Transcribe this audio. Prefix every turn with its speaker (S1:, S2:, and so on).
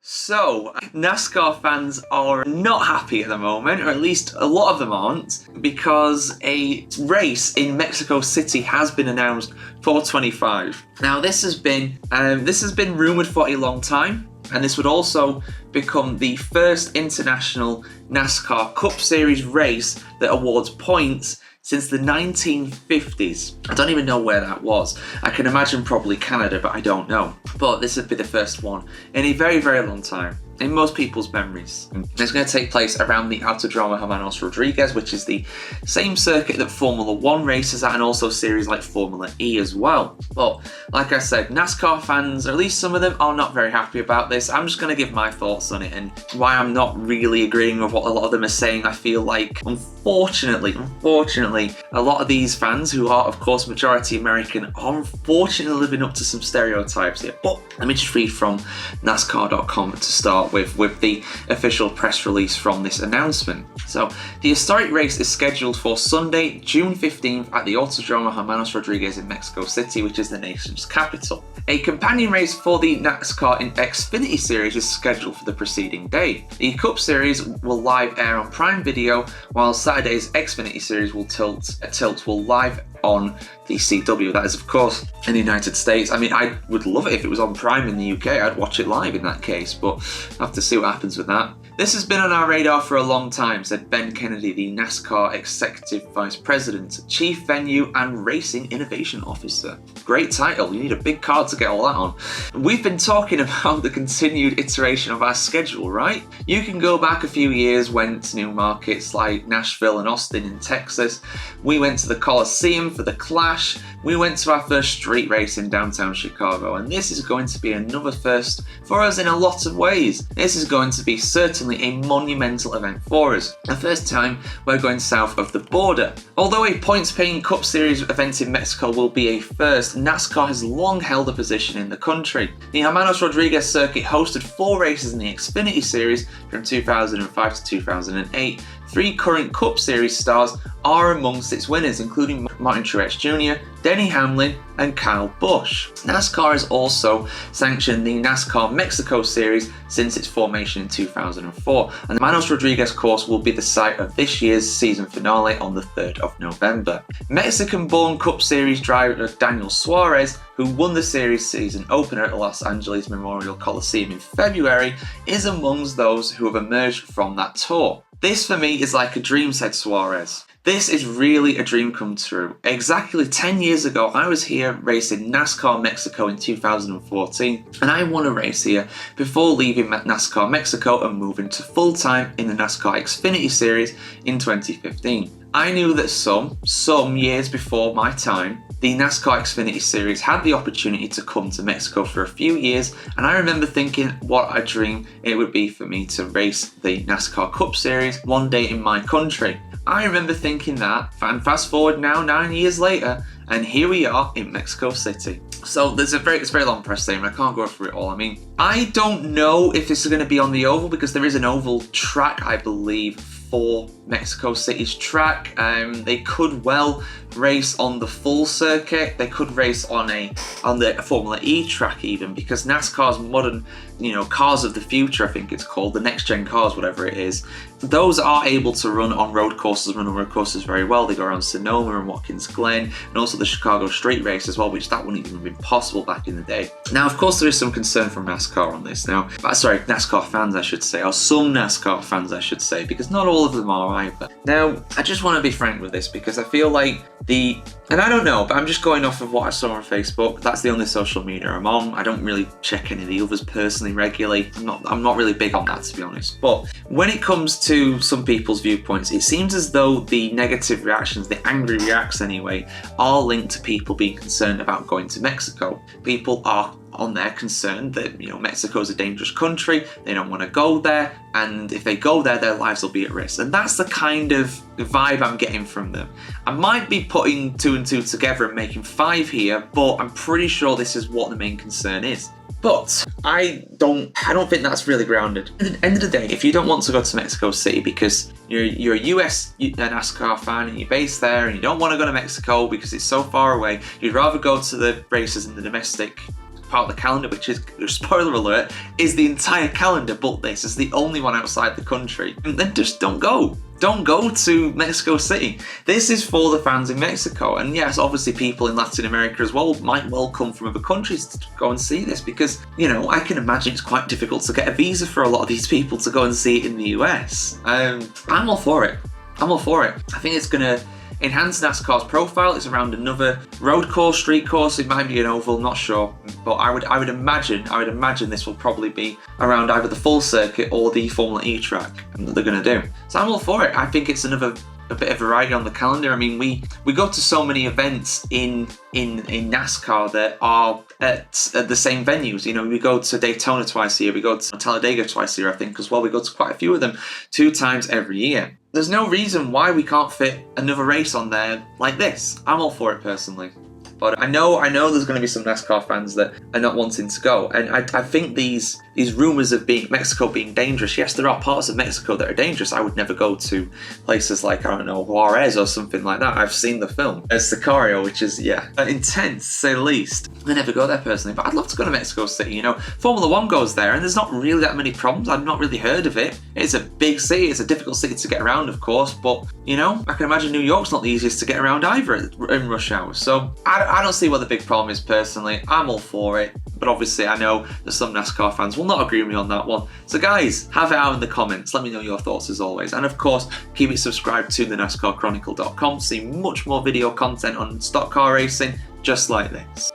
S1: So, NASCAR fans are not happy at the moment, or at least a lot of them aren't, because a race in Mexico City has been announced for 25. Now, this has been rumored for a long time, and this would also become the first international NASCAR Cup Series race that awards points since the 1950s. I don't even know where that was. I can imagine probably Canada, but I don't know. But this would be the first one in a very, very long time, in most people's memories. It's going to take place around the Autodromo Hermanos Rodriguez, which is the same circuit that Formula 1 races at, and also series like Formula E as well. But like I said, NASCAR fans, or at least some of them, are not very happy about this. I'm just going to give my thoughts on it and why I'm not really agreeing with what a lot of them are saying. I feel like, unfortunately, a lot of these fans, who are of course majority American, are unfortunately living up to some stereotypes here. But let me just read from NASCAR.com to start with the official press release from this announcement. So, the historic race is scheduled for Sunday, June 15th at the Autodromo Hermanos Rodriguez in Mexico City, which is the nation's capital. A companion race for the NASCAR Xfinity Series is scheduled for the preceding day. The Cup Series will live air on Prime Video, while Saturday's Xfinity Series will live on the CW. That is, of course, in the United States. I mean, I would love it if it was on Prime in the UK. I'd watch it live in that case, but I'll have to see what happens with that. This has been on our radar for a long time, said Ben Kennedy, the NASCAR Executive Vice President, Chief Venue and Racing Innovation Officer. Great title, you need a big card to get all that on. We've been talking about the continued iteration of our schedule, right? You can go back a few years, went to new markets like Nashville and Austin in Texas. We went to the Coliseum for the Clash. We went to our first street race in downtown Chicago, and this is going to be another first for us in a lot of ways. This is going to be certainly a monumental event for us. The first time we're going south of the border. Although a points-paying Cup Series event in Mexico will be a first, NASCAR has long held a position in the country. The Hermanos Rodriguez circuit hosted 4 races in the Xfinity Series from 2005 to 2008. 3 current Cup Series stars are amongst its winners, including Martin Truex Jr., Denny Hamlin, and Kyle Busch. NASCAR has also sanctioned the NASCAR Mexico Series since its formation in 2004, and the Hermanos Rodriguez course will be the site of this year's season finale on the 3rd of November. Mexican-born Cup Series driver Daniel Suarez, who won the series season opener at the Los Angeles Memorial Coliseum in February, is amongst those who have emerged from that tour. This for me is like a dream, said Suarez. This is really a dream come true. Exactly 10 years ago, I was here racing NASCAR Mexico in 2014, and I won a race here before leaving NASCAR Mexico and moving to full-time in the NASCAR Xfinity Series in 2015. I knew that some years before my time, the NASCAR Xfinity Series had the opportunity to come to Mexico for a few years, and I remember thinking what a dream it would be for me to race the NASCAR Cup Series one day in my country. I remember thinking that, and fast forward now 9 years later, and here we are in Mexico City. So it's a very long press statement. I can't go through it all. I mean, I don't know if this is going to be on the oval, because there is an oval track, I believe, for Mexico City's track. They could well race on the full circuit. They could race on the Formula E track even, because NASCAR's modern, cars of the future, I think it's called, the next gen cars, whatever it is, those are able to run on road courses very well. They go around Sonoma and Watkins Glen, and also the Chicago street race as well, which that wouldn't even have been possible back in the day. Now, of course, there is some concern from NASCAR on this. Now, sorry, NASCAR fans, I should say, or some NASCAR fans, I should say, because not all of them are either. Now, I just want to be frank with this, because I feel like and I don't know, but I'm just going off of what I saw on Facebook. That's the only social media I'm on. I don't really check any of the others personally regularly. I'm not really big on that, to be honest. But when it comes to some people's viewpoints, it seems as though the negative reactions, the angry reacts anyway, are linked to people being concerned about going to Mexico. People are on their concern that, Mexico is a dangerous country, they don't want to go there, and if they go there, their lives will be at risk. And that's the kind of vibe I'm getting from them. I might be putting 2 and 2 together and making 5 here, but I'm pretty sure this is what the main concern is. But I don't think that's really grounded. At the end of the day, if you don't want to go to Mexico City because you're a US NASCAR fan and you're based there and you don't want to go to Mexico because it's so far away, you'd rather go to the races in the domestic part of the calendar, which is, spoiler alert, is the entire calendar but this. It's the only one outside the country. And then just don't go. Don't go to Mexico City. This is for the fans in Mexico. And yes, obviously people in Latin America as well might well come from other countries to go and see this because, you know, I can imagine it's quite difficult to get a visa for a lot of these people to go and see it in the US. I'm all for it. I'm all for it. I think it's going to enhance NASCAR's profile. It's around another road course, street course. It might be an oval, not sure. But I would imagine this will probably be around either the full circuit or the Formula E track that they're going to do. So I'm all for it. I think it's a bit of variety on the calendar. I mean, we go to so many events in NASCAR that are at the same venues. You know, we go to Daytona twice a year. We go to Talladega twice a year, I think, as well. We go to quite a few of them 2 times every year. There's no reason why we can't fit another race on there like this. I'm all for it personally. But I know there's going to be some NASCAR fans that are not wanting to go. And I think these rumours of Mexico being dangerous, yes, there are parts of Mexico that are dangerous. I would never go to places like, I don't know, Juarez or something like that. I've seen the film. Sicario, which is, yeah, intense, to say the least. I never go there personally, but I'd love to go to Mexico City. You know, Formula One goes there and there's not really that many problems. I've not really heard of it. It's a big city. It's a difficult city to get around, of course. But, you know, I can imagine New York's not the easiest to get around either in rush hour. So I don't see what the big problem is personally. I'm all for it. But obviously I know that some NASCAR fans will not agree with me on that one. So guys, have it out in the comments. Let me know your thoughts as always. And of course, keep it subscribed to the NASCARchronicle.com to see much more video content on stock car racing just like this.